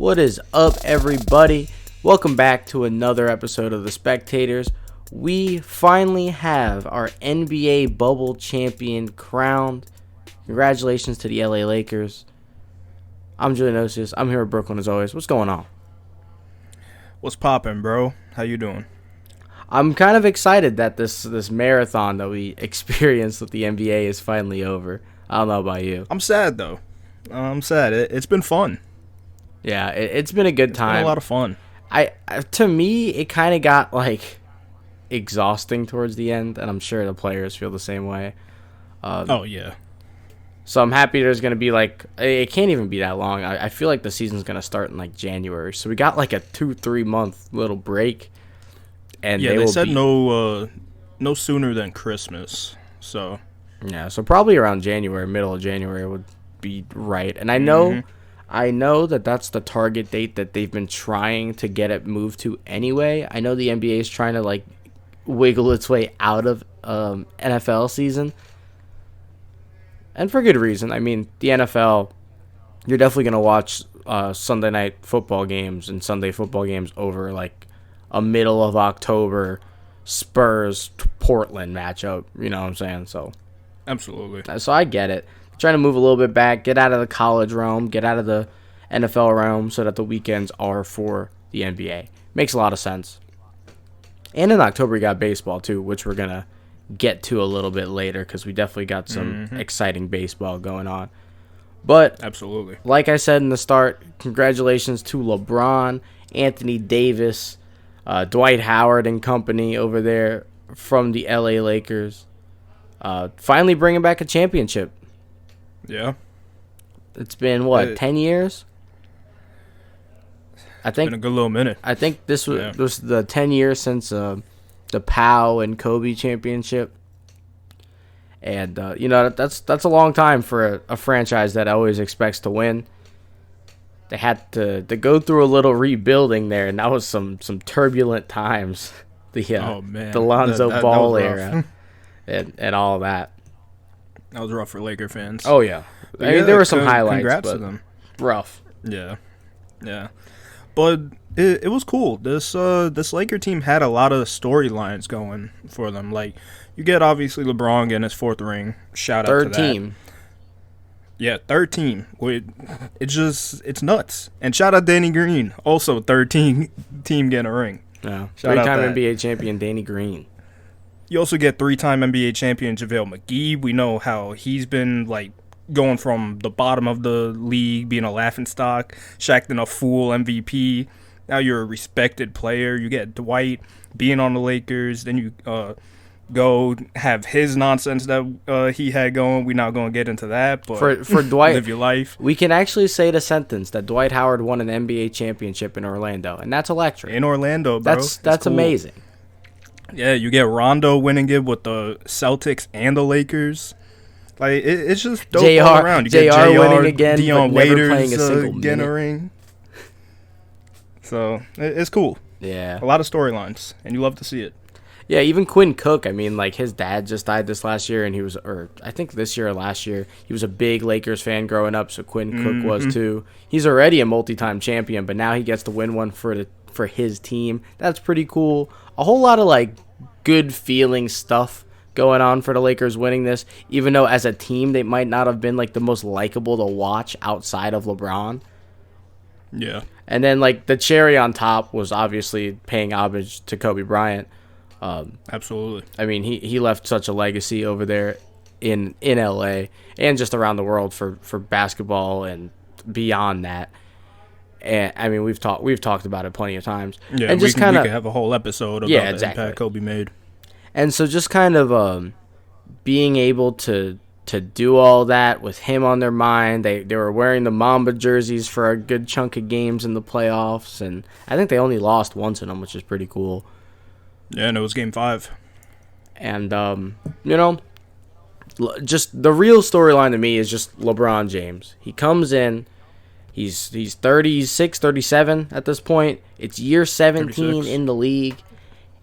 What is up, everybody? Welcome back to another episode of The Spectators. We finally have our NBA bubble champion crowned. Congratulations to the LA Lakers. I'm Julian and I'm here with Brooklyn as always. What's going on? What's poppin', bro? How you doing? I'm kind of excited that this marathon that we experienced with the NBA is finally over. I don't know about you. I'm sad, though. I'm sad. It's been fun. Yeah, it's been a good time. It's been a lot of fun. To me, it kind of got, exhausting towards the end, and I'm sure the players feel the same way. Yeah. So I'm happy there's going to be, it can't even be that long. I feel like the season's going to start in, January. So we got, a 2-3 month little break. And yeah, they said no sooner than Christmas, so. Yeah, so probably around January, middle of January would be right. And I know that that's the target date that they've been trying to get it moved to anyway. I know the NBA is trying to, wiggle its way out of NFL season. And for good reason. I mean, the NFL, you're definitely going to watch Sunday night football games and Sunday football games over, a middle of October Spurs-Portland matchup. You know what I'm saying? So absolutely. So I get it. Trying to move a little bit back, get out of the college realm, get out of the NFL realm so that the weekends are for the NBA. Makes a lot of sense. And in October, we got baseball, too, which we're going to get to a little bit later because we definitely got some exciting baseball going on. But, absolutely, like I said in the start, congratulations to LeBron, Anthony Davis, Dwight Howard and company over there from the LA Lakers. Finally bringing back a championship. Yeah. It's been, 10 years? I think it's been a good little minute. I think this was the 10 years since the Powell and Kobe championship. And, that's a long time for a franchise that always expects to win. They had to go through a little rebuilding there, and that was some turbulent times. The Lonzo Ball era and all of that. That was rough for Laker fans. Oh, yeah. I mean, there were some highlights, congrats but to them. Rough. Yeah. But it was cool. This Laker team had a lot of storylines going for them. You get, obviously, LeBron getting his fourth ring. Shout out to that. Third team. Yeah, third team. It's nuts. And shout out Danny Green, also third team getting a ring. Yeah, Three-time NBA champion Danny Green. You also get three-time NBA champion JaVale McGee. We know how he's been going from the bottom of the league, being a laughingstock, Shaq a full MVP. Now you're a respected player. You get Dwight being on the Lakers. Then you go have his nonsense that he had going. We're not going to get into that, but for Dwight, live your life. We can actually say the sentence that Dwight Howard won an NBA championship in Orlando, and that's electric. In Orlando, bro. That's cool. Amazing. Yeah, you get Rondo winning it with the Celtics and the Lakers. It's just dope all around. You get JR winning again, Dion but never Waiters playing a single getting minute. a ring. So it's cool. Yeah, a lot of storylines, and you love to see it. Yeah, even Quinn Cook. I mean, his dad just died this last year, and I think this year or last year, he was a big Lakers fan growing up. So Quinn Cook was too. He's already a multi-time champion, but now he gets to win one for his team. That's pretty cool. A whole lot of good feeling stuff going on for the Lakers winning this, even though as a team they might not have been the most likable to watch outside of LeBron. Yeah. And then the cherry on top was obviously paying homage to Kobe Bryant. Absolutely. I mean, he left such a legacy over there in LA and just around the world for basketball and beyond that. And I mean, we've talked about it plenty of times. Yeah, and we could have a whole episode about the impact Kobe made. And so just kind of being able to do all that with him on their mind. They were wearing the Mamba jerseys for a good chunk of games in the playoffs, and I think they only lost once in them, which is pretty cool. Yeah, and it was Game 5. And, just the real storyline to me is just LeBron James. He comes in. He's 36, 37 at this point. It's year 17 36. in the league,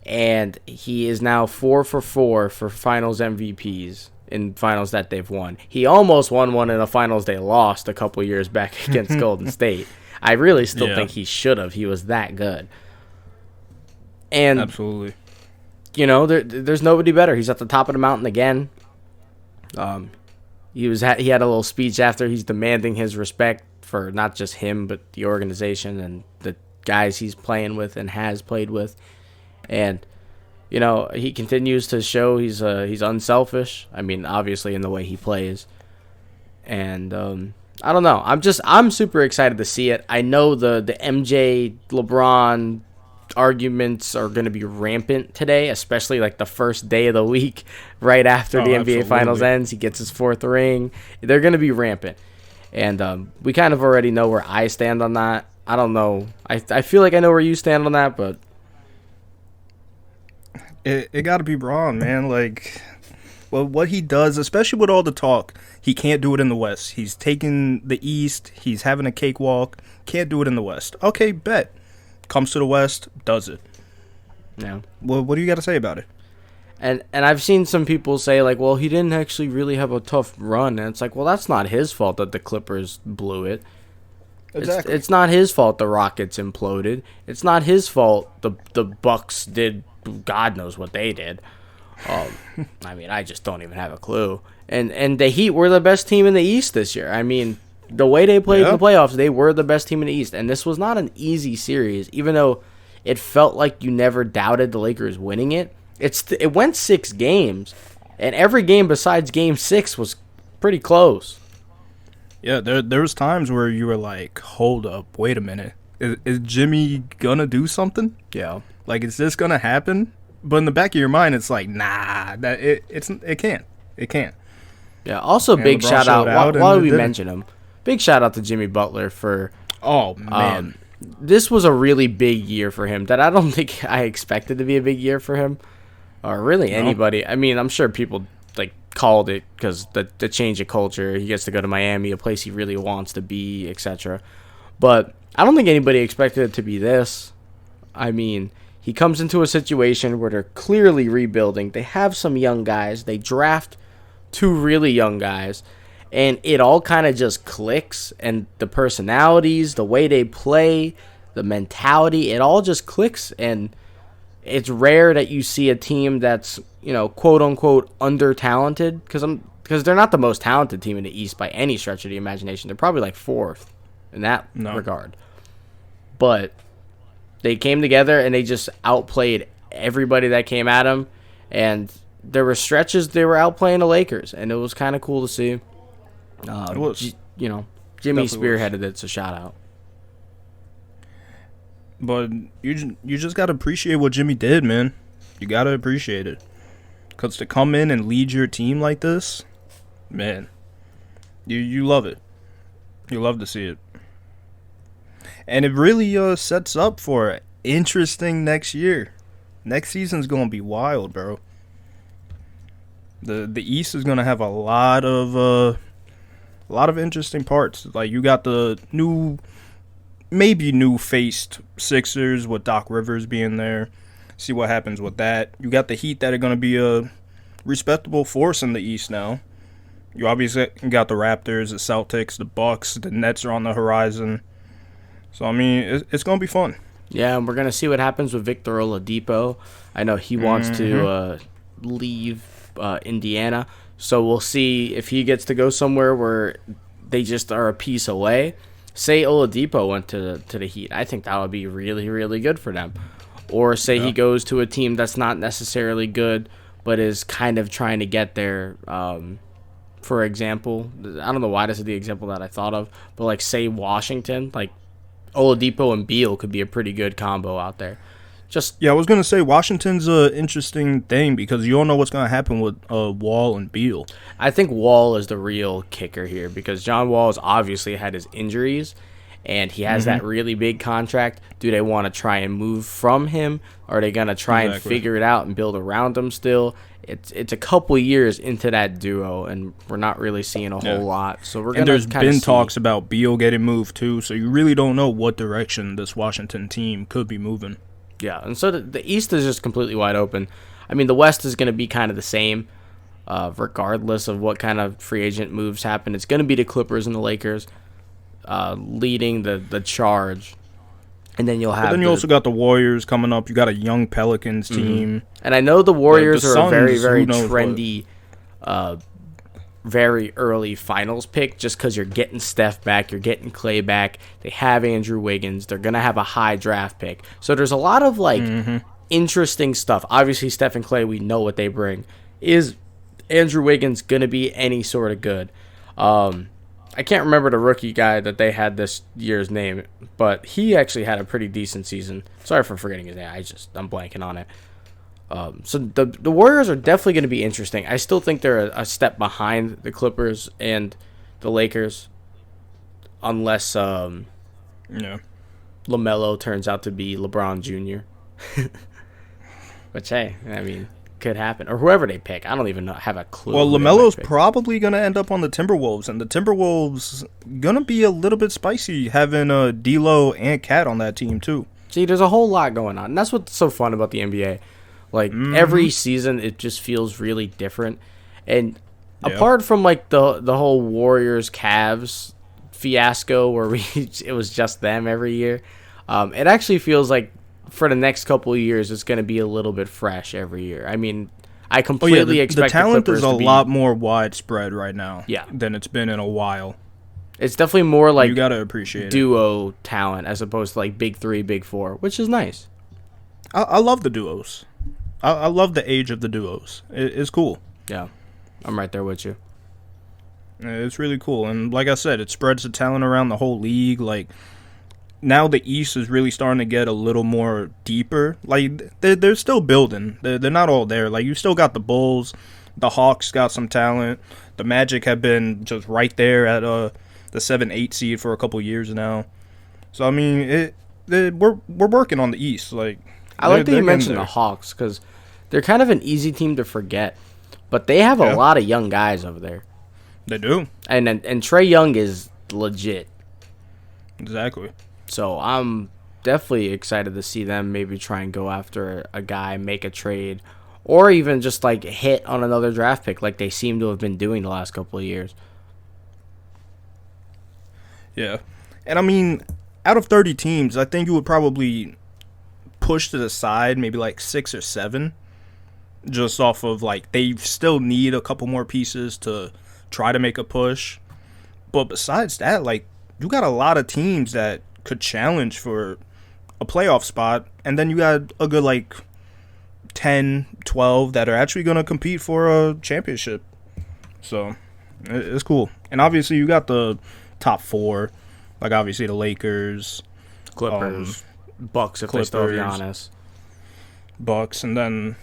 and he is now 4 for 4 for finals MVPs in finals that they've won. He almost won one in a finals they lost a couple years back against Golden State. I really still think he should have. He was that good. And absolutely, there's nobody better. He's at the top of the mountain again. He had a little speech after. He's demanding his respect for not just him, but the organization and the guys he's playing with and has played with. And he continues to show he's unselfish. I mean, obviously in the way he plays. And I don't know. I'm super excited to see it. I know the MJ LeBron arguments are going to be rampant today, especially like the first day of the week right after the NBA absolutely. Finals ends. He gets his 4th ring. They're going to be rampant. And we kind of already know where I stand on that. I don't know. I feel like I know where you stand on that, but it got to be Braun, man. Like, well, what he does, especially with all the talk, he can't do it in the West. He's taking the East. He's having a cakewalk. Can't do it in the West. Okay, bet. Comes to the West, does it. Yeah. Well, what do you got to say about it? And I've seen some people say, like, well, he didn't actually really have a tough run. And it's like, well, that's not his fault that the Clippers blew it. Exactly. It's not his fault the Rockets imploded. It's not his fault the Bucks did God knows what they did. I mean, I just don't even have a clue. And the Heat were the best team in the East this year. I mean, the way they played in the playoffs, they were the best team in the East. And this was not an easy series, even though it felt like you never doubted the Lakers winning it. It went 6 games, and every game besides Game 6 was pretty close. Yeah, there was times where you were like, hold up, wait a minute. Is Jimmy gonna do something? Yeah. Like, is this gonna happen? But in the back of your mind, it's like, nah, it can't. It can't. Yeah, also And big LeBron shout out, showed out while and we it didn't. mention him, big shout out to Jimmy Butler for, Oh, man. this was a really big year for him that I don't think I expected to be a big year for him, or really anybody. I mean, I'm sure people like called it because the change of culture. He gets to go to Miami, a place he really wants to be, etc. But I don't think anybody expected it to be this. I mean, he comes into a situation where they're clearly rebuilding. They have some young guys. They draft 2 really young guys, and it all kind of just clicks. And the personalities, the way they play, the mentality, it all just clicks. And it's rare that you see a team that's, quote unquote, under talented, because they're not the most talented team in the East by any stretch of the imagination. They're probably like 4th in that regard. But they came together and they just outplayed everybody that came at them. And there were stretches they were outplaying the Lakers, and it was kind of cool to see. It was. Jimmy spearheaded it, so shout out. But you just got to appreciate what Jimmy did, man. You got to appreciate it. Because to come in and lead your team like this, man, you love it. You love to see it. And it really sets up for an interesting next year. Next season's going to be wild, bro. The East is going to have a lot of interesting parts. Like, you got the maybe new-faced Sixers with Doc Rivers being there. See what happens with that. You got the Heat that are going to be a respectable force in the East now. You obviously got the Raptors, the Celtics, the Bucks, the Nets are on the horizon. So, I mean, it's going to be fun. Yeah, and we're going to see what happens with Victor Oladipo. I know he wants to leave Indiana. So we'll see if he gets to go somewhere where they just are a piece away. Say Oladipo went to the Heat. I think that would be really, really good for them. Or say he goes to a team that's not necessarily good, but is kind of trying to get there. For example, I don't know why this is the example that I thought of, but like say Washington, like Oladipo and Beal could be a pretty good combo out there. I was gonna say Washington's an interesting thing because you don't know what's gonna happen with Wall and Beal. I think Wall is the real kicker here because John Wall has obviously had his injuries, and he has that really big contract. Do they want to try and move from him? Or are they gonna try and figure it out and build around him still? It's a couple years into that duo, and we're not really seeing a whole lot. So we're gonna. And there's been see. talks about Beal getting moved too, so you really don't know what direction this Washington team could be moving. Yeah, and so the East is just completely wide open. I mean, the West is going to be kind of the same, regardless of what kind of free agent moves happen. It's going to be the Clippers and the Lakers. leading the charge. And then you'll have. But then you also got the Warriors coming up. You got a young Pelicans team. And I know the Warriors the are Suns, a very, very who knows trendy, very early finals pick just because you're getting Steph back, you're getting Clay back. They have Andrew Wiggins. They're going to have a high draft pick. So there's a lot of, like, interesting stuff. Obviously, Steph and Clay, we know what they bring. Is Andrew Wiggins going to be any sort of good? I can't remember the rookie guy that they had this year's name, but he actually had a pretty decent season. Sorry for forgetting his name. I'm blanking on it. So the Warriors are definitely going to be interesting. I still think they're a step behind the Clippers and the Lakers, unless LaMelo turns out to be LeBron Jr. Which, hey, I mean, could happen, or whoever they pick. I don't even have a clue. Well, LaMelo's probably gonna end up on the Timberwolves, and the Timberwolves gonna be a little bit spicy having D'Lo and Cat on that team too. See, there's a whole lot going on, and that's what's so fun about the NBA. Like every season, it just feels really different, and apart from like the whole Warriors Cavs fiasco where it was just them every year, it actually feels like, for the next couple of years, it's going to be a little bit fresh every year. I mean, I completely expect the talent the Clippers is a to be, lot more widespread right now yeah, than it's been in a while. It's definitely more like you got to appreciate duo talent as opposed to like big three, big four, which is nice. I love the duos. I love the age of the duos. It's cool. Yeah, I'm right there with you. It's really cool. And like I said, it spreads the talent around the whole league. Like, now the East is really starting to get a little more deeper. Like, they're still building. They're not all there. Like, you still got the Bulls. The Hawks got some talent. The Magic have been just right there at the 7-8 seed for a couple years now. So, I mean, we're working on the East. Like, I like that you mentioned the Hawks because they're kind of an easy team to forget. But they have a lot of young guys over there. They do. And Trae Young is legit. Exactly. So I'm definitely excited to see them maybe try and go after a guy, make a trade, or even just like hit on another draft pick like they seem to have been doing the last couple of years. Yeah. And I mean, out of 30 teams, I think you would probably push to the side maybe like 6 or 7 just off of like they still need a couple more pieces to try to make a push. But besides that, like, you got a lot of teams that could challenge for a playoff spot, and then you got a good like 10, 12 that are actually going to compete for a championship. So it's cool. And obviously you got the top 4, like obviously the Lakers, Clippers, Bucks if they still have Giannis, Bucks, and then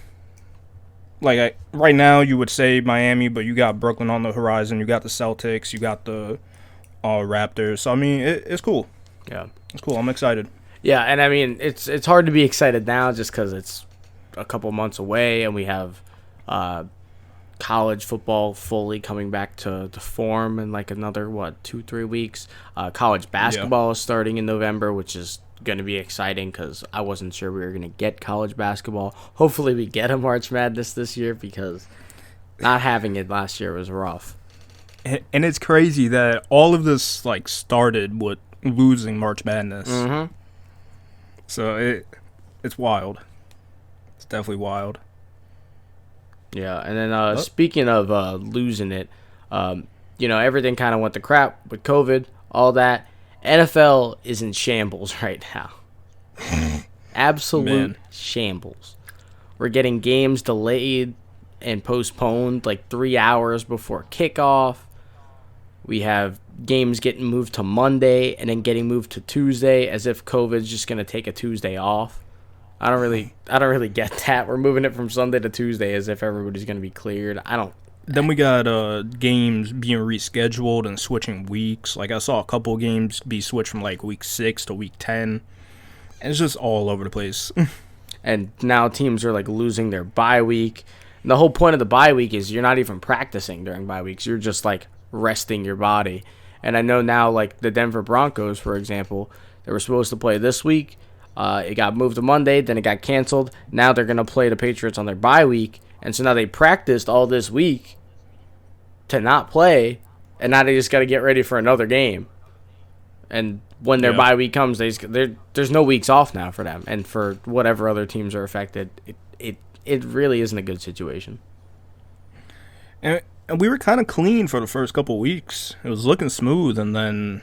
like right now you would say Miami, but you got Brooklyn on the horizon. You got the Celtics, you got the Raptors. So I mean, it's cool. Yeah, it's cool. I'm excited. Yeah, and I mean, it's hard to be excited now just because it's a couple months away, and we have college football fully coming back to form in like another 2-3 weeks. College basketball is starting in November, which is going to be exciting because I wasn't sure we were going to get college basketball. Hopefully, we get a March Madness this year because not having it last year was rough. And it's crazy that all of this like started with losing March Madness. Mm-hmm. So it's wild. It's definitely wild. Yeah, and then speaking of losing it, everything kind of went to crap with COVID, all that. NFL is in shambles right now. Absolute shambles. We're getting games delayed and postponed like 3 hours before kickoff. We have games getting moved to Monday and then getting moved to Tuesday as if COVID's just going to take a Tuesday off. I don't really get that. We're moving it from Sunday to Tuesday as if everybody's going to be cleared. Then we got games being rescheduled and switching weeks. Like I saw a couple games be switched from like week 6 to week 10. And it's just all over the place. And now teams are like losing their bye week. And the whole point of the bye week is you're not even practicing during bye weeks. You're just like resting your body. And I know now like the Denver Broncos, for example, they were supposed to play this week. It got moved to Monday, then it got canceled. Now they're going to play the Patriots on their bye week. And so now they practiced all this week to not play, and now they just got to get ready for another game. And when their bye week comes, there's no weeks off now for them. And for whatever other teams are affected, it really isn't a good situation. And we were kind of clean for the first couple of weeks. It was looking smooth, and then,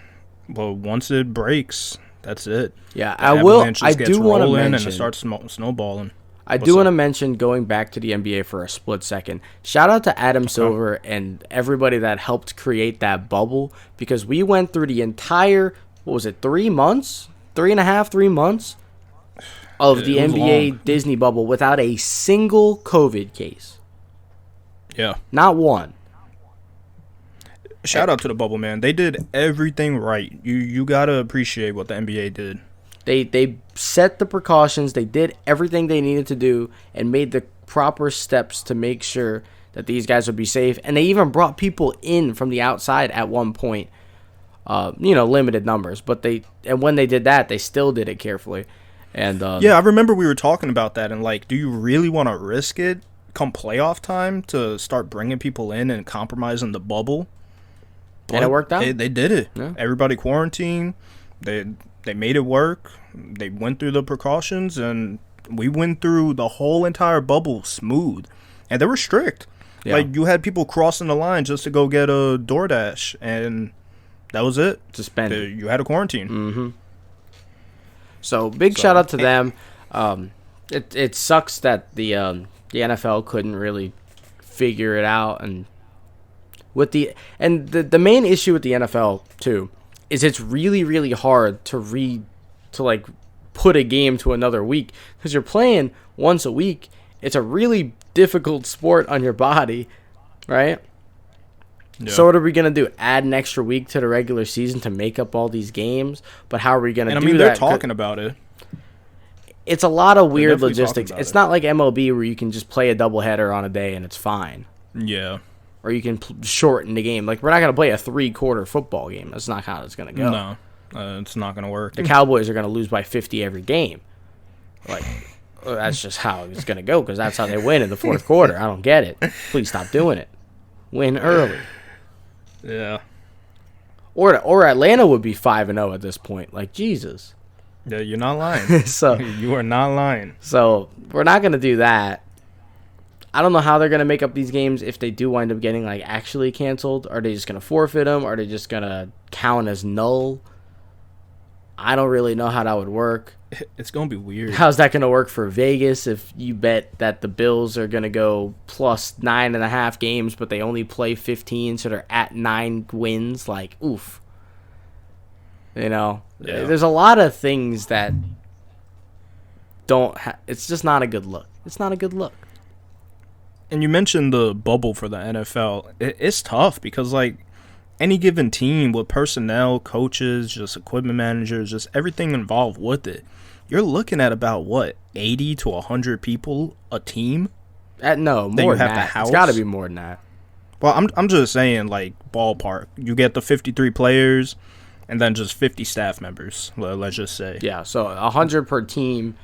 once it breaks, that's it. Yeah, I do want to mention, and it starts snowballing. I do want to mention, going back to the NBA for a split second, shout out to Adam Silver and everybody that helped create that bubble, because we went through the entire, 3 months? 3 months of the NBA long. Disney bubble without a single COVID case. Yeah. Not one. Shout out to the bubble, man. They did everything right. You got to appreciate what the NBA did. They set the precautions. They did everything they needed to do and made the proper steps to make sure that these guys would be safe. And they even brought people in from the outside at one point. Limited numbers, but when they did that, they still did it carefully. And I remember we were talking about that. And do you really want to risk it come playoff time to start bringing people in and compromising the bubble? But and it worked out. They did it. Yeah. Everybody quarantined. They made it work. They went through the precautions, and we went through the whole entire bubble smooth. And they were strict. Yeah. You had people crossing the line just to go get a DoorDash, and that was it. Suspended. You had a quarantine. Mm-hmm. So big shout out to them. It sucks that the NFL couldn't really figure it out, and the main issue with the NFL too is it's really, really hard to put a game to another week, because you're playing once a week. It's a really difficult sport on your body, right? Yeah. So what are we going to do? Add an extra week to the regular season to make up all these games? But how are we going to do that? They're talking about it. It's a lot of weird logistics. It's not like MLB where you can just play a doubleheader on a day and it's fine. Yeah. Or you can shorten the game. We're not going to play a 3-quarter football game. That's not how it's going to go. No, it's not going to work. The Cowboys are going to lose by 50 every game. That's just how it's going to go, because that's how they win in the fourth quarter. I don't get it. Please stop doing it. Win early. Yeah. Or Atlanta would be 5-0 at this point. Jesus. Yeah, you're not lying. You are not lying. So we're not going to do that. I don't know how they're going to make up these games if they do wind up getting actually canceled. Are they just going to forfeit them? Are they just going to count as null? I don't really know how that would work. It's going to be weird. How's that going to work for Vegas if you bet that the Bills are going to go plus 9.5 games, but they only play 15, so they're at 9 wins? Oof. There's a lot of things that it's just not a good look. It's not a good look. And you mentioned the bubble for the NFL. It's tough because, any given team with personnel, coaches, just equipment managers, just everything involved with it, you're looking at about, 80 to 100 people a team? No, more than that. It's got to be more than that. Well, I'm just saying, ballpark. You get the 53 players and then just 50 staff members, let's just say. Yeah, so 100 per team.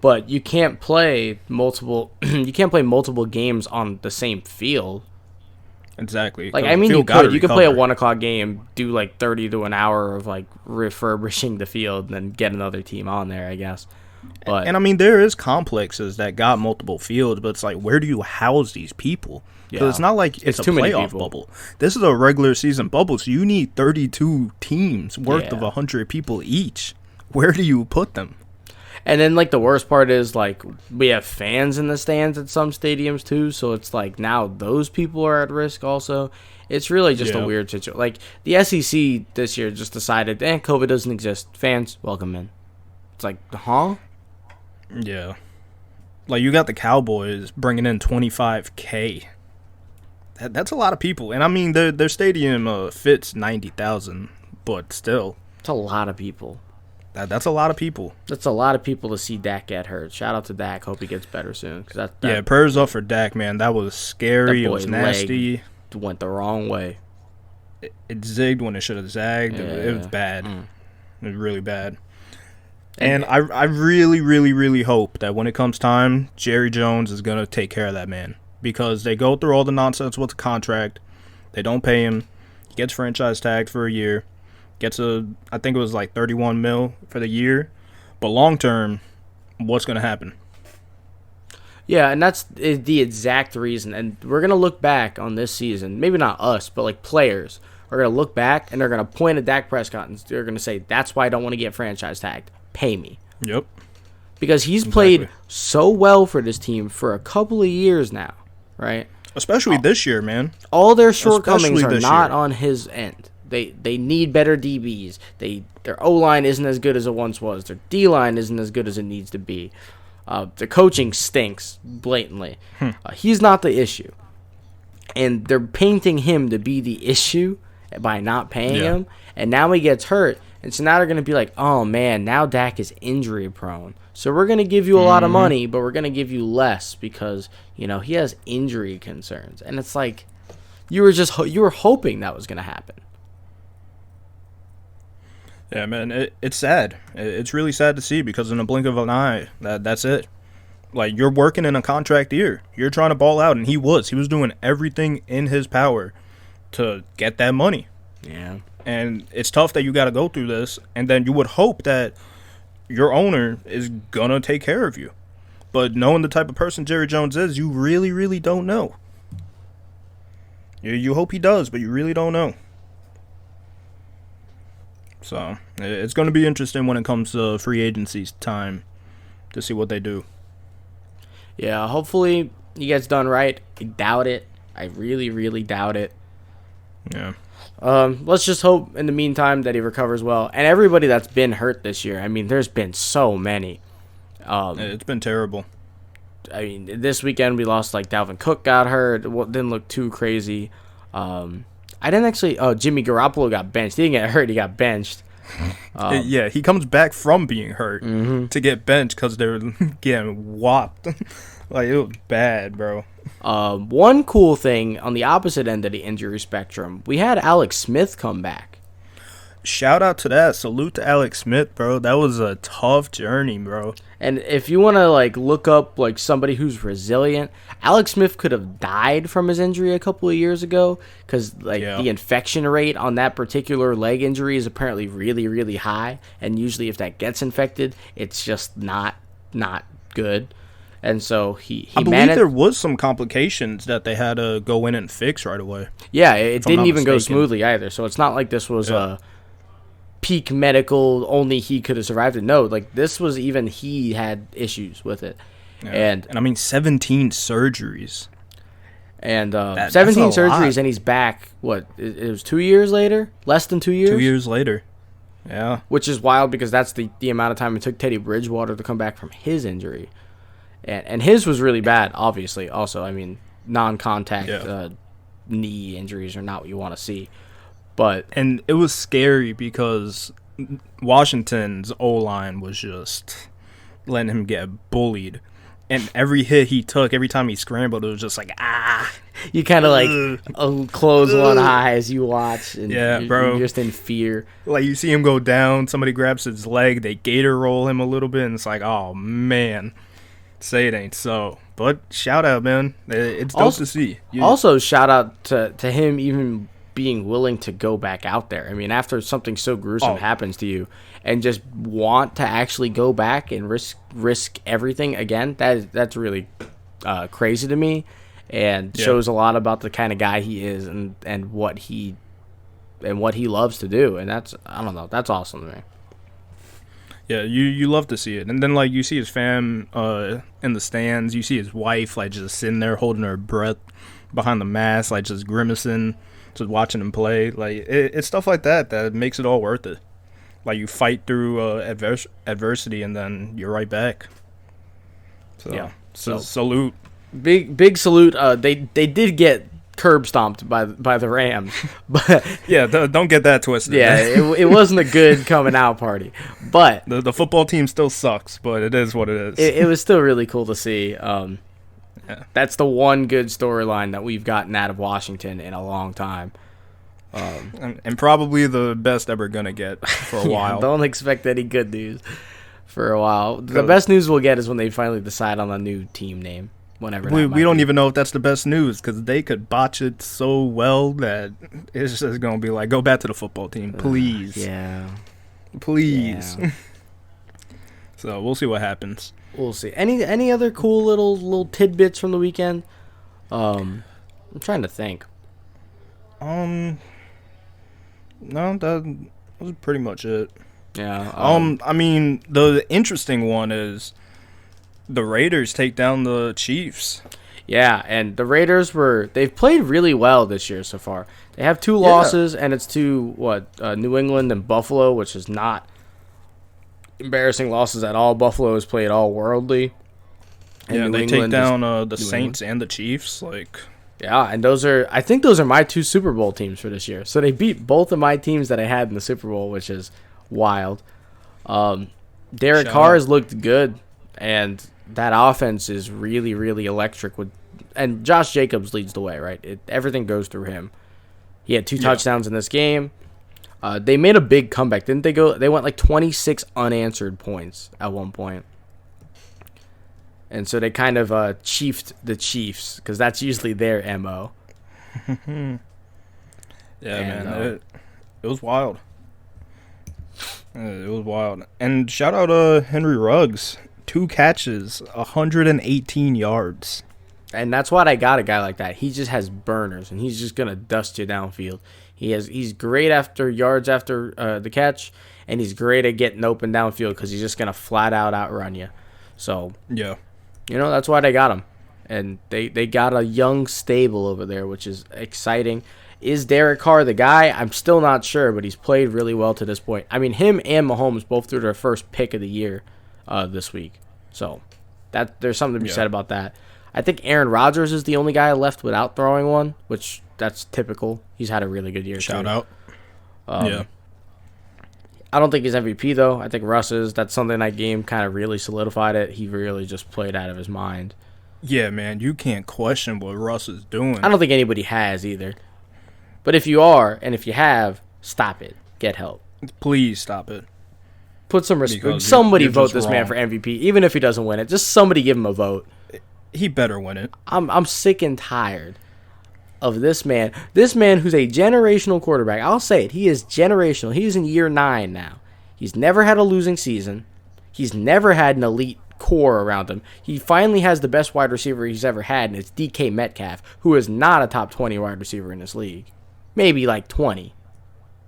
But you can't play multiple. You can't play multiple games on the same field. Exactly. You could. You could play a 1:00 game, do 30 to an hour of refurbishing the field, and then get another team on there, I guess. But there is complexes that got multiple fields, but it's where do you house these people? Because it's not like it's a playoff bubble. This is a regular season bubble, so you need 32 teams worth of 100 people each. Where do you put them? And then, the worst part is, we have fans in the stands at some stadiums, too. So it's, now those people are at risk also. It's really just a weird situation. The SEC this year just decided, COVID doesn't exist. Fans, welcome in. It's huh? Yeah. You got the Cowboys bringing in 25K. That's a lot of people. And, their stadium fits 90,000, but still. It's a lot of people. That's a lot of people. That's a lot of people to see Dak get hurt. Shout out to Dak. Hope he gets better soon. Prayers up for Dak, man. That was scary. It was nasty. Went the wrong way. It zigged when it should have zagged. Yeah. It was bad. It was really bad. And I really, really, really hope that when it comes time, Jerry Jones is going to take care of that man. Because they go through all the nonsense with the contract. They don't pay him. He gets franchise tagged for a year. Gets I think it was like 31 mil for the year. But long term, what's going to happen? Yeah, and that's the exact reason. And we're going to look back on this season. Maybe not us, but like players are going to look back and they're going to point at Dak Prescott and they're going to say, that's why I don't want to get franchise tagged. Pay me. Yep. Because he's played so well for this team for a couple of years now, right? Especially this year, man. All their shortcomings are not on his end. They need better DBs. Their O-line isn't as good as it once was. Their D-line isn't as good as it needs to be. The coaching stinks blatantly. He's not the issue. And they're painting him to be the issue by not paying him. And now he gets hurt. And so now they're going to be like, oh, man, now Dak is injury prone. So we're going to give you a lot of money, but we're going to give you less because, you know, he has injury concerns. And it's like you were hoping that was going to happen. Yeah, man, it's sad. It's really sad to see because in a blink of an eye, that's it. Like, you're working in a contract year. You're trying to ball out, and he was. He was doing everything in his power to get that money. Yeah. And it's tough that you got to go through this, and then you would hope that your owner is going to take care of you. But knowing the type of person Jerry Jones is, you really, really don't know. You hope he does, but you really don't know. So, it's going to be interesting when it comes to free agency time to see what they do. Yeah, hopefully he gets done right. I doubt it. I really, really doubt it. Yeah. Let's just hope in the meantime that he recovers well. And everybody that's been hurt this year, I mean, there's been so many. It's been terrible. I mean, this weekend we lost, like, Dalvin Cook got hurt. It didn't look too crazy. I didn't actually... Oh, Jimmy Garoppolo got benched. He didn't get hurt. He got benched. Yeah, he comes back from being hurt to get benched because they're getting whopped. Like, it was bad, bro. One cool thing on the opposite end of the injury spectrum, we had Alex Smith come back. Shout out to that. Salute to Alex Smith, bro. That was a tough journey, bro. And if you want to, like, look up, like, somebody who's resilient, Alex Smith could have died from his injury a couple of years ago because, like, the infection rate on that particular leg injury is apparently really, really high. And usually if that gets infected, it's just not good. And so I believe there was some complications that they had to go in and fix right away. Yeah, it didn't even go smoothly either. So it's not like this was a peak medical, only he could have survived it. No, like, this was even he had issues with it. Yeah. And I mean, 17 surgeries. And 17 surgeries, and he's back, what, it was 2 years later? Less than 2 years? 2 years later. Yeah. Which is wild because that's the amount of time it took Teddy Bridgewater to come back from his injury. And his was really bad, obviously, also. I mean, non-contact knee injuries are not what you want to see. And it was scary because Washington's O-line was just letting him get bullied. And every hit he took, every time he scrambled, it was just like, ah. You kind of like close one eye as you watch. And you're just in fear. Like, you see him go down, somebody grabs his leg, they gator roll him a little bit, and it's like, oh, man. Say it ain't so. But shout out, man. It's dope to see. Also, shout out to him even being willing to go back out there. I mean, after something so gruesome happens to you and just want to actually go back and risk everything again, that's really crazy to me and shows a lot about the kind of guy he is and what he loves to do. And that's awesome to me. Yeah, you love to see it. And then, like, you see his fam in the stands. You see his wife, like, just sitting there holding her breath behind the mask, like, just grimacing, just watching him play. Like, it's stuff like that makes it all worth it. Like, you fight through adversity, and then you're right back. So salute. Big salute. They did get curb stomped by the Rams, but yeah, don't get that twisted. Yeah, it wasn't a good coming out party, but the football team still sucks, but it is what it is. It was still really cool to see. That's the one good storyline that we've gotten out of Washington in a long time, and probably the best ever gonna get for a while. Don't expect any good news for a while. The best news we'll get is when they finally decide on a new team name. whenever we don't even know if that's the best news because they could botch it so well that it's just going to be like, go back to the football team, please. Yeah. Please. Yeah. So we'll see what happens. We'll see. Any other cool little tidbits from the weekend? I'm trying to think. No, that was pretty much it. Yeah. I mean, the interesting one is the Raiders take down the Chiefs. Yeah, and the Raiders they've played really well this year so far. They have 2 losses, and it's to New England and Buffalo, which is not embarrassing losses at all. Buffalo has played all worldly. And they take down the Saints and the Chiefs. Yeah, and I think those are my 2 Super Bowl teams for this year. So they beat both of my teams that I had in the Super Bowl, which is wild. Derek Carr has looked good, and that offense is really, really electric. And Josh Jacobs leads the way, right? Everything goes through him. He had 2 touchdowns in this game. They made a big comeback, didn't they? They went like 26 unanswered points at one point. And so they kind of chiefed the Chiefs because that's usually their MO. Man, it was wild. It was wild. And shout out Henry Ruggs. 2 catches, 118 yards. And that's why I got a guy like that. He just has burners, and he's just going to dust you downfield. He's great after yards after the catch, and he's great at getting open downfield because he's just going to flat out outrun you. So, yeah. That's why they got him. And they got a young stable over there, which is exciting. Is Derek Carr the guy? I'm still not sure, but he's played really well to this point. I mean, him and Mahomes both threw their first pick of the year this week. So there's something to be said about that. I think Aaron Rodgers is the only guy left without throwing one, which that's typical. He's had a really good year. Shout out. I don't think he's MVP, though. I think Russ is. That Sunday night game kind of really solidified it. He really just played out of his mind. Yeah, man, you can't question what Russ is doing. I don't think anybody has either. But if you are, and if you have, stop it. Get help. Please stop it. Put some respect. Somebody vote this man for MVP, even if he doesn't win it. Just somebody give him a vote. He better win it. I'm sick and tired of this man. This man who's a generational quarterback. I'll say it. He is generational. He's in year 9 now. He's never had a losing season. He's never had an elite core around him. He finally has the best wide receiver he's ever had, and it's DK Metcalf, who is not a top 20 wide receiver in this league. Maybe like 20,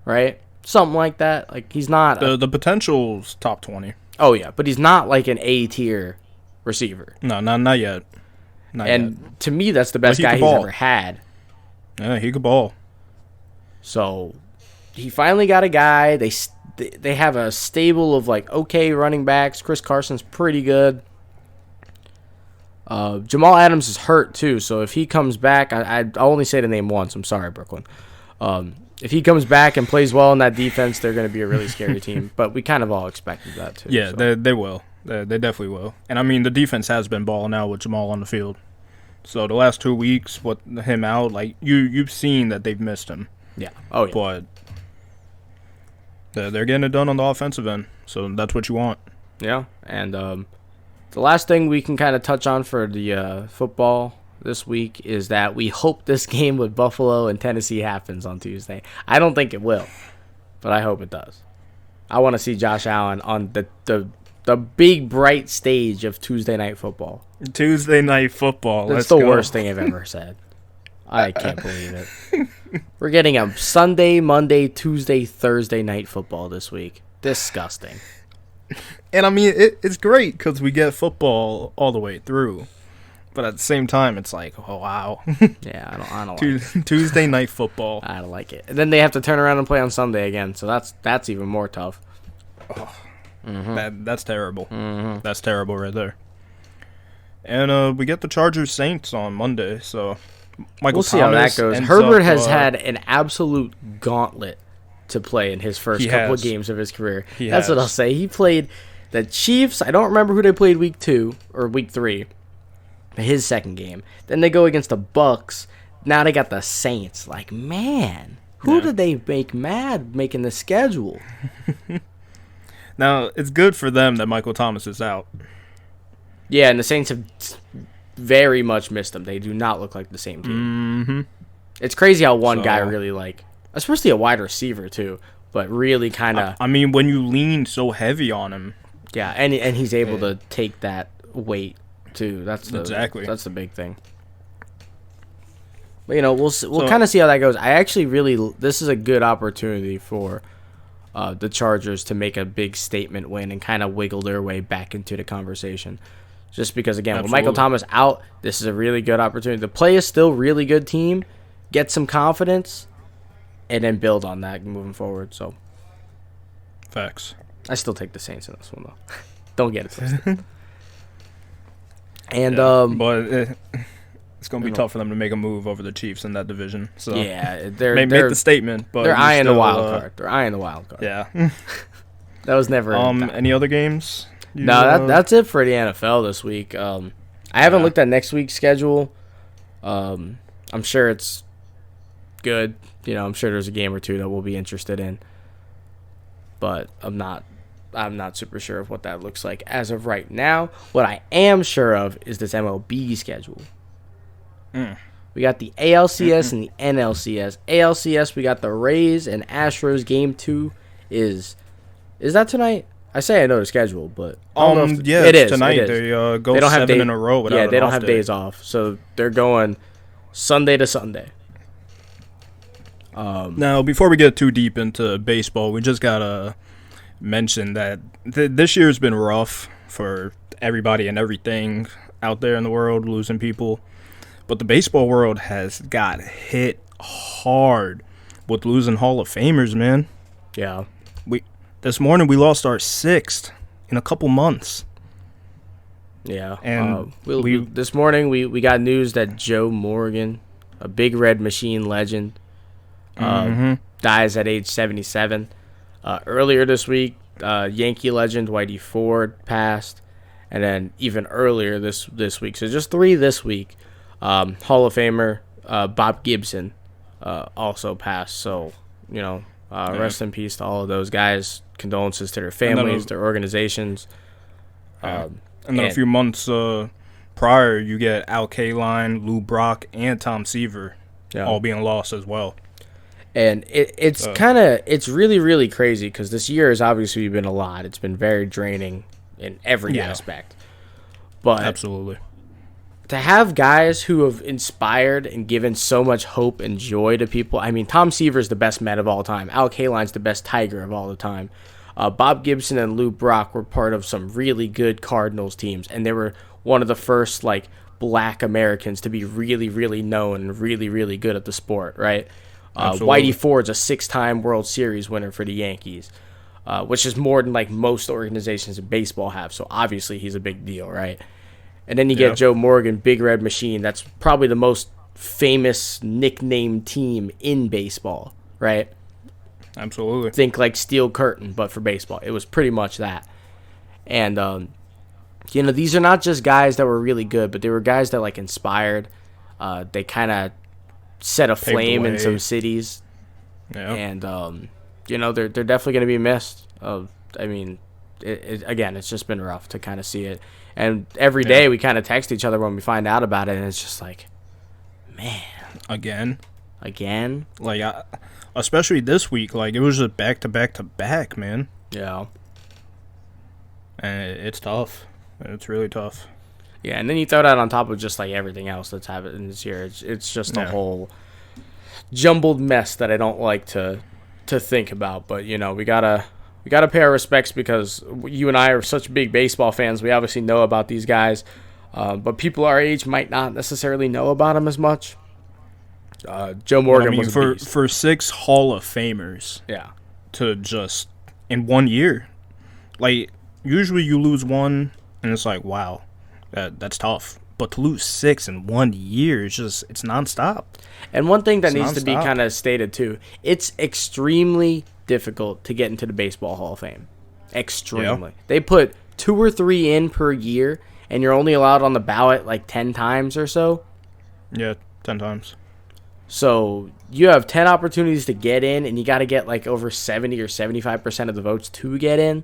right? Something like that. Like, he's not... The potential's top 20. Oh, yeah, but he's not like an A-tier receiver. No, not yet. To me, that's the best guy he's ever had. Yeah, he could ball. So, he finally got a guy. They have a stable of, like, okay running backs. Chris Carson's pretty good. Jamal Adams is hurt, too, so if he comes back... I'll only say the name once. I'm sorry, Brooklyn. If he comes back and plays well in that defense, they're going to be a really scary team. But we kind of all expected that, too. Yeah, so. they will. They definitely will. And, I mean, the defense has been balling out with Jamal on the field. So, the last 2 weeks, with him out, like, you've seen that they've missed him. Yeah. Oh, yeah. But they're getting it done on the offensive end. So, that's what you want. Yeah. And the last thing we can kind of touch on for the football this week is that we hope this game with Buffalo and Tennessee happens on Tuesday. I don't think it will, but I hope it does. I want to see Josh Allen on the big, bright stage of Tuesday Night Football. Tuesday Night Football. That's the worst thing I've ever said. I can't believe it. We're getting a Sunday, Monday, Tuesday, Thursday Night Football this week. Disgusting. And, I mean, it's great because we get football all the way through. But at the same time, it's like, oh, wow. Yeah, I don't like it. Tuesday Night Football. I don't like it. And then they have to turn around and play on Sunday again, so that's even more tough. Oh, that's terrible. Mm-hmm. That's terrible right there. And we get the Chargers Saints on Monday, so we'll see how that goes. Herbert has had an absolute gauntlet to play in his first couple of games of his career. That's what I'll say. He played the Chiefs. I don't remember who they played week 2 or week 3. His second game. Then they go against the Bucks. Now they got the Saints. Like, man, who did they make mad making the schedule? Now, it's good for them that Michael Thomas is out. Yeah, and the Saints have very much miss them. They do not look like the same team. Mm-hmm. It's crazy how one guy really, like, especially a wide receiver, too, but really kind of... I mean, when you lean so heavy on him. Yeah, and he's able to take that weight, too. That's the big thing. But, we'll kind of see how that goes. I actually this is a good opportunity for the Chargers to make a big statement win and kind of wiggle their way back into the conversation. Just because, again, with Michael Thomas out, this is a really good opportunity. The play is still really good team. Get some confidence, and then build on that moving forward. So, facts. I still take the Saints in this one, though. Don't get it twisted. And but it's gonna be tough for them to make a move over the Chiefs in that division. So yeah, make the statement, but they're eyeing the wild card. They're eyeing the wild card. Yeah. That was never. Any other games? That's it for the NFL this week. I haven't looked at next week's schedule. I'm sure it's good. I'm sure there's a game or two that we'll be interested in, but I'm not super sure of what that looks like as of right now. What I am sure of is this MLB schedule. We got the ALCS and the NLCS. ALCS, we got the Rays and Astros. Game 2 is that tonight? I say I know the schedule, but it is tonight. They go they don't 7 in a row without they don't have days off, so they're going Sunday to Sunday. Now, before we get too deep into baseball, we just gotta mention that this year's been rough for everybody and everything out there in the world, losing people. But the baseball world has got hit hard with losing Hall of Famers, man. Yeah. This morning we lost our 6th in a couple months. Yeah. And this morning we got news that Joe Morgan, a Big Red Machine legend, dies at age 77. Earlier this week, Yankee legend Whitey Ford passed, and then even earlier this week, so just 3 this week, Hall of Famer Bob Gibson also passed. So rest in peace to all of those guys. Condolences to their families, their organizations. And then a few months prior, you get Al Kaline, Lou Brock, and Tom Seaver all being lost as well. And it's really, really crazy because this year has obviously been a lot. It's been very draining in every aspect. But absolutely. To have guys who have inspired and given so much hope and joy to people. I mean, Tom Seaver's the best Met of all time. Al Kaline's the best Tiger of all the time. Bob Gibson and Lou Brock were part of some really good Cardinals teams, and they were one of the first black Americans to be really, really known and really, really good at the sport, right? Whitey Ford's a 6-time World Series winner for the Yankees, which is more than most organizations in baseball have. So obviously he's a big deal, right? And then you get Joe Morgan, Big Red Machine. That's probably the most famous nickname team in baseball, right? Absolutely. Think Steel Curtain, but for baseball. It was pretty much that. And, these are not just guys that were really good, but they were guys that, inspired. They kind of set a flame in some cities. Yeah. And, they're definitely going to be missed. Again, it's just been rough to kind of see it. And every day we kind of text each other when we find out about it, and it's just man. Again? Especially this week, it was just back to back to back, man. Yeah. And it's tough. It's really tough. Yeah, and then you throw that on top of just everything else that's happened this year. It's just a whole jumbled mess that I don't like to think about. But we gotta pay our respects because you and I are such big baseball fans. We obviously know about these guys, but people our age might not necessarily know about them as much. Joe Morgan was a beast. For 6 Hall of Famers. Yeah. To just in 1 year, usually you lose one and it's wow, that's tough. But to lose 6 in 1 year, it's nonstop. And one thing that needs to be kind of stated too, it's extremely difficult to get into the Baseball Hall of Fame. Extremely. Yeah. They put 2 or 3 in per year, and you're only allowed on the ballot 10 times or so. Yeah, 10 times. So you have 10 opportunities to get in, and you got to get over 70 or 75% of the votes to get in.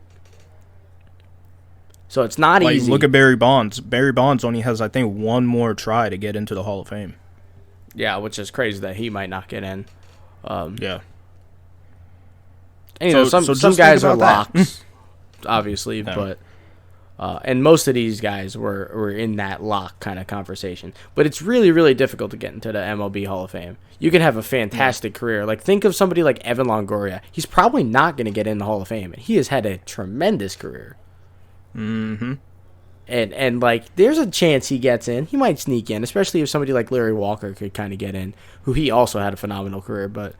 So it's not like, easy. Look at Barry Bonds. Barry Bonds only has, I think, one more try to get into the Hall of Fame. Yeah, which is crazy that he might not get in. Yeah. And, you know, some guys are locks, obviously, Yeah. but and most of these guys were in that lock kind of conversation. But it's really, really difficult to get into the MLB Hall of Fame. You can have a fantastic career. Like, think of somebody like Evan Longoria. He's probably not going to get in the Hall of Fame, and he has had a tremendous career. Mm-hmm. And like, there's a chance he gets in. He might sneak in, especially if somebody like Larry Walker could kind of get in, who he also had a phenomenal career. But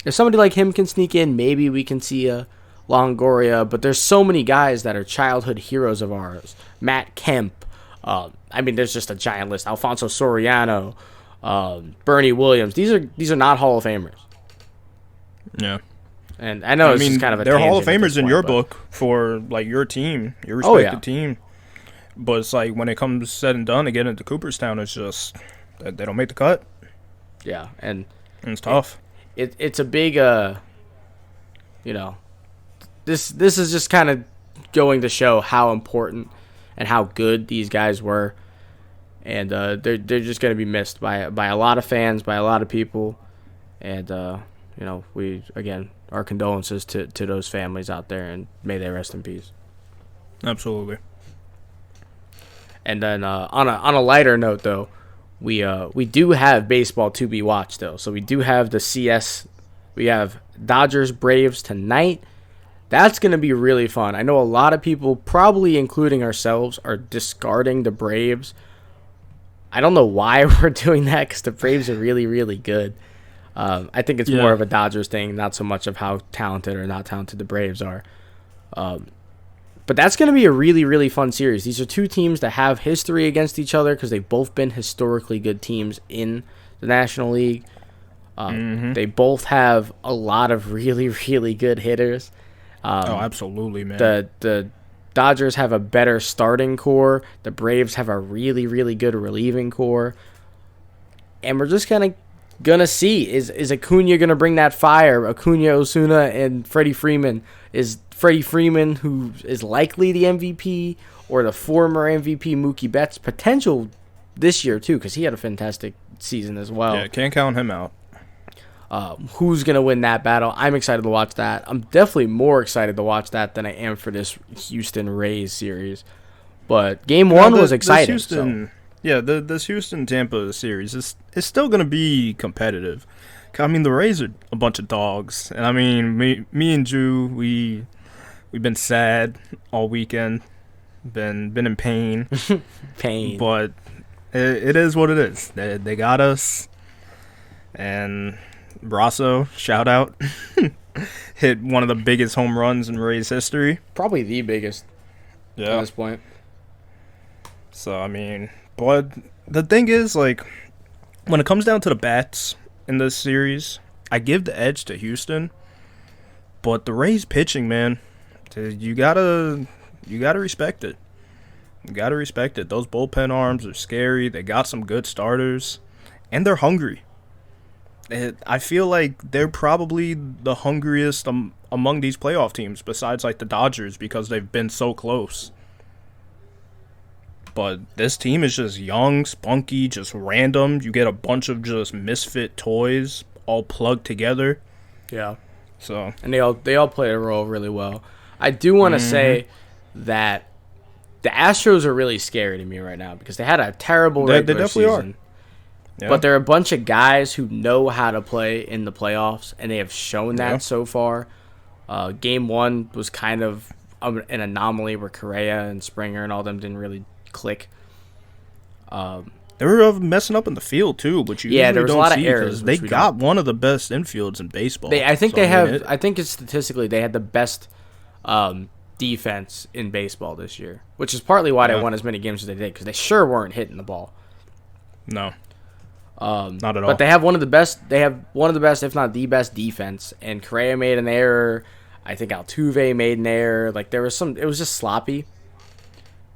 if somebody like him can sneak in, maybe we can see a Longoria. But there's so many guys that are childhood heroes of ours. Matt Kemp. I mean, there's just a giant list. Alfonso Soriano, Bernie Williams. These are not Hall of Famers. Yeah. And I know it's just kind of a they're Hall of tangent at this Famers in point, your but- book for, like, your team, your respective team. But it's like, when it comes said and done to get into Cooperstown, it's just they don't make the cut. Yeah, and It's tough. it's a big you know, this is just kind of going to show how important and how good these guys were, and they're just going to be missed by a lot of fans, by a lot of people, and you know, we again, our condolences to those families out there, and may they rest in peace. Absolutely. And then on a lighter note, though, we do have baseball to be watched, though. So we do have the CS. We have Dodgers Braves tonight. That's going to be really fun. I know a lot of people, probably including ourselves, are discarding the Braves. I don't know why we're doing that, because the Braves are really, really good. I think it's more of a Dodgers thing, not so much of how talented or not talented the Braves are. But that's going to be a really, really fun series. These are two teams that have history against each other because they've both been historically good teams in the National League. They both have a lot of really, really good hitters. Absolutely, man. The Dodgers have a better starting core. The Braves have a really, really good relieving core. And we're just kind of gonna see, is Acuna gonna bring that fire? Acuna, Osuna, and Freddie Freeman. Is Freddie Freeman, who is likely the MVP, or the former MVP Mookie Betts, potential this year too, because he had a fantastic season as well. Yeah, can't count him out. Who's gonna win that battle? I'm excited to watch that. I'm definitely more excited to watch that than I am for this Houston Rays series. But game one was exciting. This Houston-Tampa series is still going to be competitive. I mean, the Rays are a bunch of dogs. And, I mean, me and Drew, we've been sad all weekend, been in pain. But it is what it is. They got us. And Brasso, shout out, hit one of the biggest home runs in Rays history. Probably the biggest at this point. So, I mean... But the thing is, like, when it comes down to the bats in this series, I give the edge to Houston. But the Rays pitching, man, you gotta respect it. You gotta respect it. Those bullpen arms are scary. They got some good starters, and they're hungry. I feel like they're probably the hungriest among these playoff teams, besides like the Dodgers, because they've been so close. But this team is just young, spunky, just random. You get a bunch of just misfit toys all plugged together. Yeah. So and they all play a role really well. I do want to say that the Astros are really scary to me right now because they had a terrible regular season. Yeah. But they're a bunch of guys who know how to play in the playoffs, and they have shown that so far. Game one was kind of an anomaly where Correa and Springer and all them didn't really click. They were messing up in the field too, but there was a lot of errors. They got one of the best infields in baseball. I think it's statistically they had the best defense in baseball this year, which is partly why they won as many games as they did because they sure weren't hitting the ball. No, not at all. But they have one of the best. They have one of the best, if not the best, defense. And Correa made an error. I think Altuve made an error. Like there was some. It was just sloppy.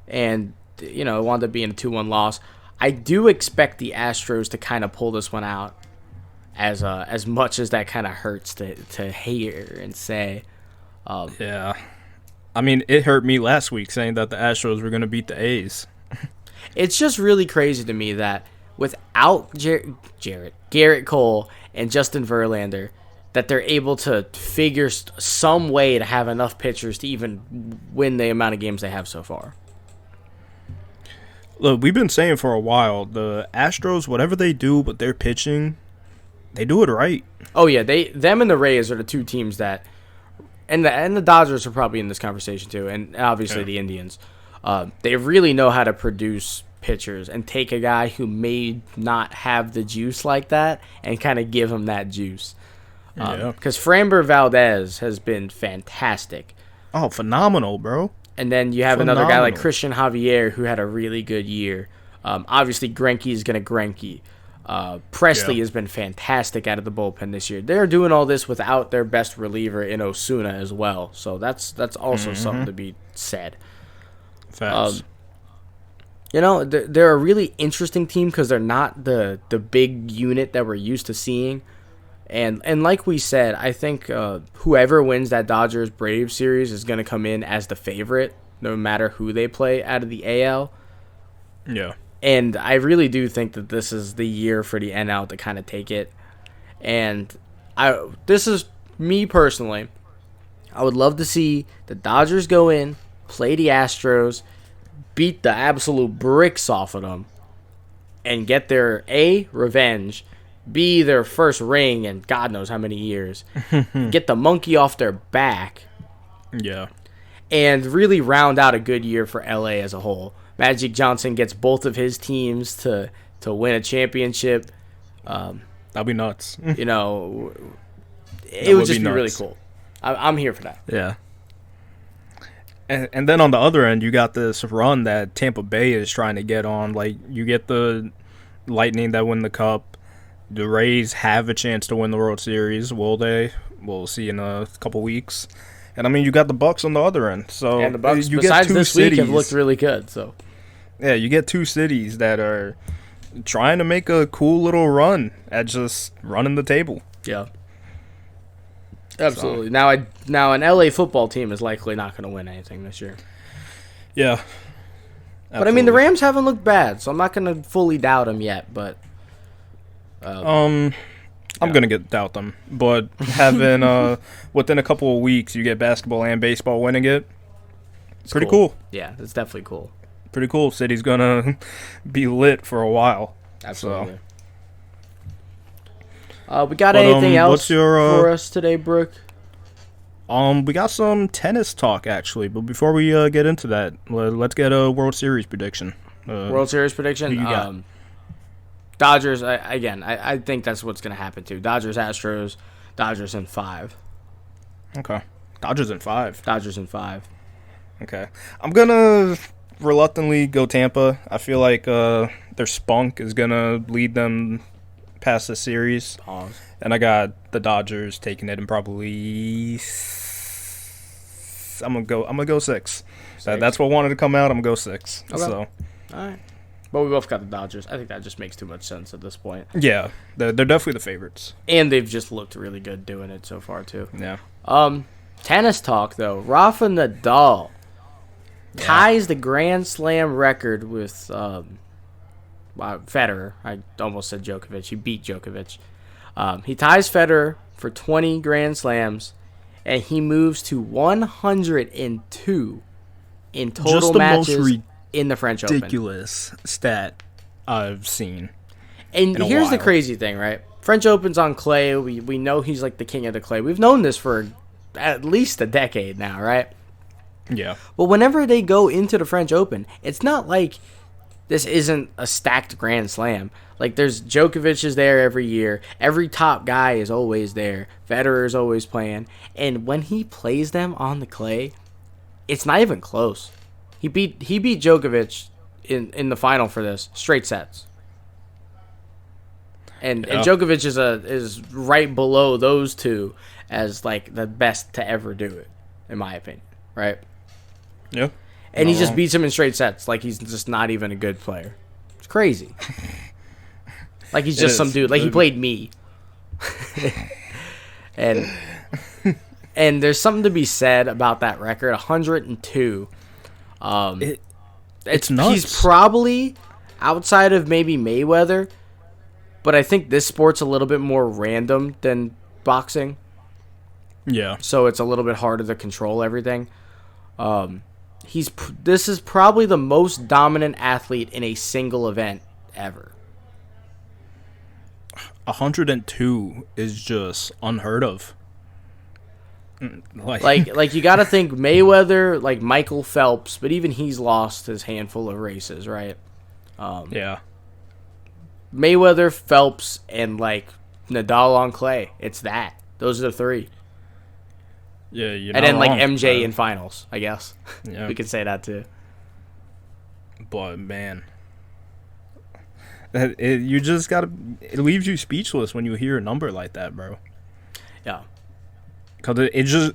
And it wound up being a 2-1 loss. I do expect the Astros to kind of pull this one out, as much as that kind of hurts to hear and say. Yeah, I mean, it hurt me last week saying that the Astros were going to beat the A's. It's just really crazy to me that without Garrett Cole and Justin Verlander, that they're able to figure some way to have enough pitchers to even win the amount of games they have so far. Look, we've been saying for a while, the Astros, whatever they do with their pitching, they do it right. Oh yeah, them and the Rays are the two teams that, and the Dodgers are probably in this conversation too, and obviously the Indians. They really know how to produce pitchers and take a guy who may not have the juice like that and kind of give him that juice. Because Framber Valdez has been fantastic. Oh, phenomenal, bro. And then you have another guy like Christian Javier who had a really good year. Obviously, Greinke is going to Greinke. Presley has been fantastic out of the bullpen this year. They're doing all this without their best reliever in Osuna as well. So that's also something to be said. Facts. They're a really interesting team because they're not the big unit that we're used to seeing. And like we said, I think whoever wins that Dodgers-Braves series is going to come in as the favorite, no matter who they play out of the AL. Yeah. And I really do think that this is the year for the NL to kind of take it. And this is me personally. I would love to see the Dodgers go in, play the Astros, beat the absolute bricks off of them, and get their A, revenge, B, their first ring in God knows how many years, get the monkey off their back, and really round out a good year for LA as a whole. Magic Johnson gets both of his teams to win a championship. That'd be nuts. It would just be really cool. I'm here for that. Yeah. And then on the other end, you got this run that Tampa Bay is trying to get on. Like, you get the Lightning that win the Cup. The Rays have a chance to win the World Series. Will they? We'll see in a couple weeks. And, I mean, you got the Bucks on the other end. So and the Bucks, you besides get two this cities, week, have looked really good. So yeah, you get two cities that are trying to make a cool little run at just running the table. Yeah. Absolutely. So. Now an LA football team is likely not going to win anything this year. Yeah. Absolutely. But, I mean, the Rams haven't looked bad, so I'm not going to fully doubt them yet, but... I'm gonna doubt them, but having within a couple of weeks you get basketball and baseball winning it, it's pretty cool. Yeah, it's definitely cool. Pretty cool. City's gonna be lit for a while. Absolutely. So. We got anything else for us today, Brooke? We got some tennis talk actually, but before we get into that, let's get a World Series prediction. World Series prediction. Who you got? Dodgers, I think that's what's going to happen too. Dodgers, Astros, Dodgers in 5. Okay. Dodgers in 5. Dodgers in 5. Okay. I'm going to reluctantly go Tampa. I feel like their spunk is going to lead them past the series. Pause. And I got the Dodgers taking it in probably... I'm gonna go 6. That's what wanted to come out. I'm going to go 6. Okay. So. All right. But we both got the Dodgers. I think that just makes too much sense at this point. Yeah, they're definitely the favorites. And they've just looked really good doing it so far, too. Yeah. Tennis talk, though. Rafa Nadal ties the Grand Slam record with Federer. I almost said Djokovic. He beat Djokovic. He ties Federer for 20 Grand Slams, and he moves to 102 in total matches in the French Open. Ridiculous stat I've seen. And here's the crazy thing, right? French Open's on clay. We know he's like the king of the clay. We've known this for at least a decade now, right? Yeah. But whenever they go into the French Open, it's not like this isn't a stacked Grand Slam. Like, there's Djokovic is there every year. Every top guy is always there. Federer is always playing. And when he plays them on the clay, it's not even close. He beat Djokovic in the final for this straight sets. And Djokovic is right below those two as like the best to ever do it, in my opinion, right? Yeah. And he just beats him in straight sets. Like, he's just not even a good player. It's crazy. Like, he's just some dude. Like, he played me. And And there's something to be said about that record, 102. It's nuts. He's probably outside of maybe Mayweather, but I think this sport's a little bit more random than boxing. Yeah. So it's a little bit harder to control everything. This is probably the most dominant athlete in a single event ever. 102 is just unheard of. Like you got to think Mayweather, like Michael Phelps, but even he's lost his handful of races, right? Yeah. Mayweather, Phelps, and like Nadal on clay. It's that. Those are the three. Yeah, you're and not then like wrong, MJ in finals, I guess. Yeah. We could say that too. But man, you just gotta. It leaves you speechless when you hear a number like that, bro. Yeah. Because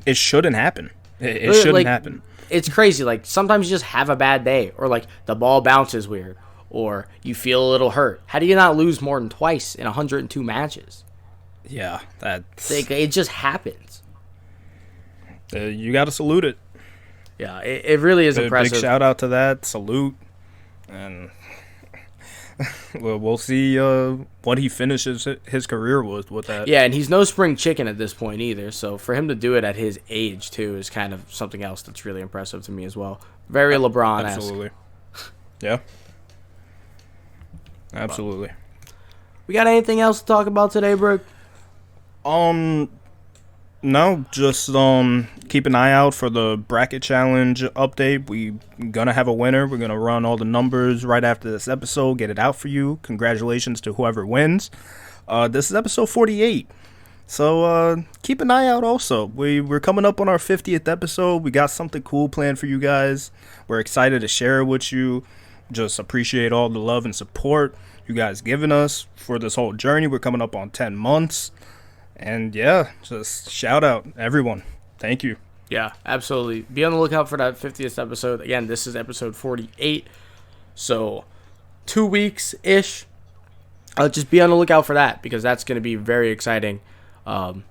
it shouldn't happen. It shouldn't happen. It's crazy. Like, sometimes you just have a bad day, or like the ball bounces weird, or you feel a little hurt. How do you not lose more than twice in 102 matches? Yeah, that's like, it just happens. You got to salute it. Yeah, it really is impressive. Big shout out to that. Salute. And well, we'll see what he finishes his career with that. Yeah, and he's no spring chicken at this point either. So for him to do it at his age too is kind of something else that's really impressive to me as well. Very LeBron-esque. Absolutely. Yeah. Absolutely. We got anything else to talk about today, Brooke? No, just keep an eye out for the bracket challenge update. We gonna have a winner. We're gonna run all the numbers right after this episode, get it out for you. Congratulations to whoever wins. This is episode 48. So keep an eye out also. We're coming up on our 50th episode. We got something cool planned for you guys. We're excited to share it with you. Just appreciate all the love and support you guys giving us for this whole journey. We're coming up on 10 months. And yeah, just shout out everyone. Thank you. Yeah, absolutely. Be on the lookout for that 50th episode. Again, this is episode 48. So 2 weeks-ish. Just be on the lookout for that because that's going to be very exciting. And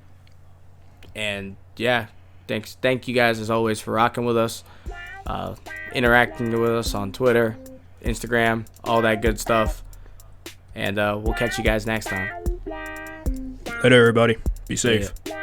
yeah, thank you guys as always for rocking with us, interacting with us on Twitter, Instagram, all that good stuff. And we'll catch you guys next time. Later, everybody. Be safe. Yeah.